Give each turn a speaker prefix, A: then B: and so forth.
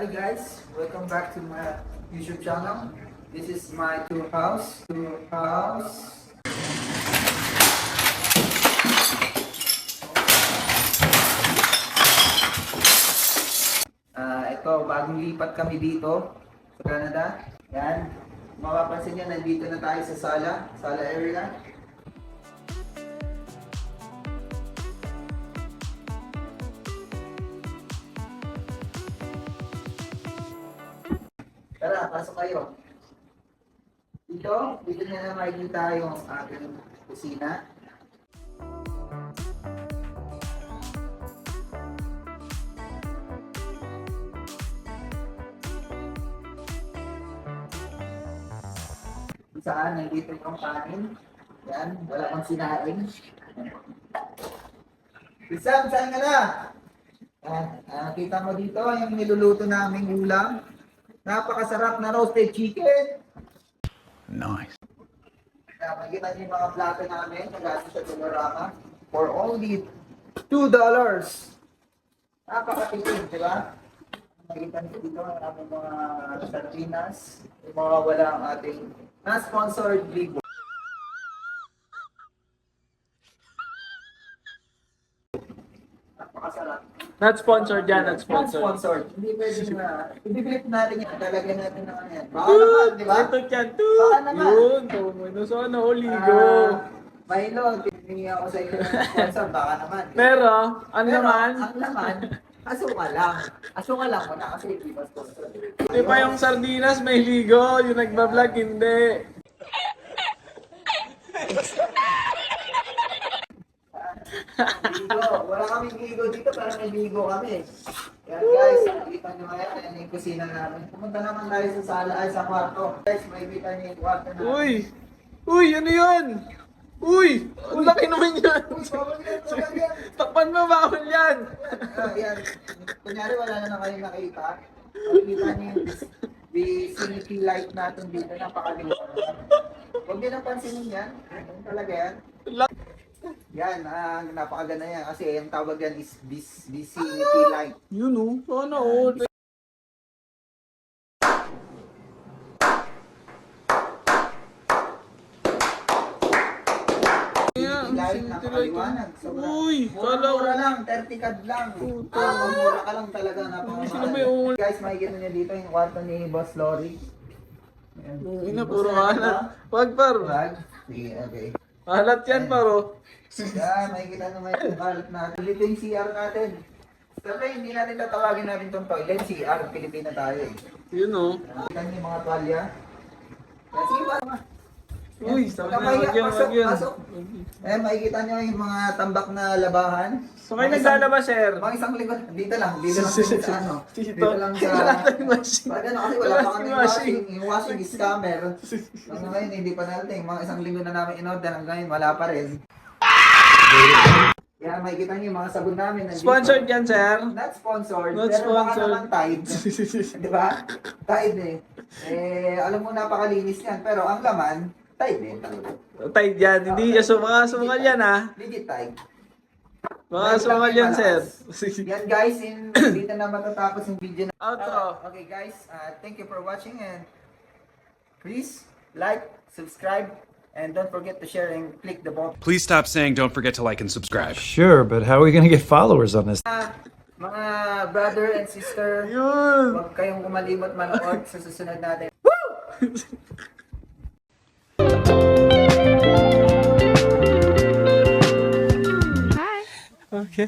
A: Hi guys, welcome back to my YouTube channel. This is my tour house. Ito, bagong lipat kami dito sa Canada. Yan, mapapansin nyo, nandito na tayo sa sala area. Tara, pasok kayo. Dito nyo na makikita yung ating kusina. Kung saan, nandito yung kanin. Yan, wala pang sinain. Isam, saan ka na? Kita mo dito yung niluluto naming ulam. Napakasarap na roasted chicken.
B: Nice.
A: Makikita niyo yung mga plato namin na galing sa Dolorama for only $2. Napakatipid, di ba? Makikita niyo dito ang aming mga sardinas. Yung mga wala ang ating na-sponsored ligo. Napakasarap.
C: Not sponsored yan, not sponsored.
A: Sponsored. Hindi pwede na. Ibibilip natin yan. Talagyan natin ng ano yan. Baka naman, di ba?
C: Ito yan,
A: Baka naman.
C: Yun, tumuno. Sana oligo.
A: Milo, tiningi ako sa iyo ng sponsor. Baka naman.
C: Pero, ano
A: Pero,
C: naman?
A: ang laman, asukal lang. Asukal lang muna kasi hindi ba sponsor.
C: Di ba yung sardinas may ligo, yung nagbablog hindi.
A: Ligo. Wala kaming ligo dito, pero may ligo kami. Yan guys, makikita nyo ngayon, yan yung kusina namin. Pumunta naman tayo sa sala, ay sa kwarto. Guys, makikita nyo yung kwarto namin.
C: Uy! Uy, ano yan? Uy! Ang laki naman yan!
A: Bawal yan, bawal yan.
C: Takpan mo, bawal yan!
A: Yan. Kunyari wala na kayong nakita. Makikita niyo yung vicinity light natin dito. Napakaliwa. Huwag niyo nang pansinin yan. Yan talaga yan. Yan, napakaganda yan. Kasi yung tawag yan is vicinity light.
C: Yun o, sana o.
A: Light, napakaliwanag.
C: Uy, kala ko.
A: Mura lang, 30 cad lang. Mura ka lang talaga.
C: Sino ba yung
A: Napaka Guys, makikita niyo dito yung kwarto ni Boss Lori. Yan.
C: ina, puro halat. Wag par.
A: Wag? Sige, okay.
C: Halat yan paro.
A: Yan, makikita naman yung kalat natin. Dito yung CR natin. Siyempre, hindi natin tatawagin natin itong toilet. CR, Pilipina tayo eh.
C: Yun o.
A: Makikita niyo yung mga tuwalya. Yan, sige ba?
C: Uy,
A: Huwag
C: sabi
A: kang
C: na,
A: mahiya,
C: wag yan,
A: pasok,
C: wag yan.
A: pasok. Eh, makikita niyo yung mga tambak na labahan.
C: So kayo naglalaba, sir?
A: Mga isang linggo. Dito lang sa ano. Dito lang sa...
C: Wala tayong machine.
A: Pag ano kasi wala pa kami
C: Wala
A: washing. Yung washing is scammer. Hanggang ngayon hindi pa natin. Mga isang linggo na namin in-order. Hanggang ngayon wala pa rin. Kaya makikita niyo yung mga sabon namin. nandito.
C: Sponsored yan, sir?
A: Not sponsored.
C: Not
A: pero baka
C: sponsored.
A: naman Tide. Di ba? Tide eh. Alam mo napakalinis yan. Pero ang laman, Tide din.
C: Tide yan, hindi. Mga sumungal yan, ha?
A: Legit Tide.
C: Mga sumungal yan, sir.
A: Yan guys, dito na matatapos yung video na.
C: Outro.
A: Okay guys, thank you for watching and please like, subscribe, and don't forget to share and click the bell.
B: Please stop saying don't forget to like and subscribe.
D: Sure, but how are we going to get followers on this?
A: Mga brother and sister,
C: Yun.
A: huwag kayong kumalimot manood sa susunod natin.
C: Okay.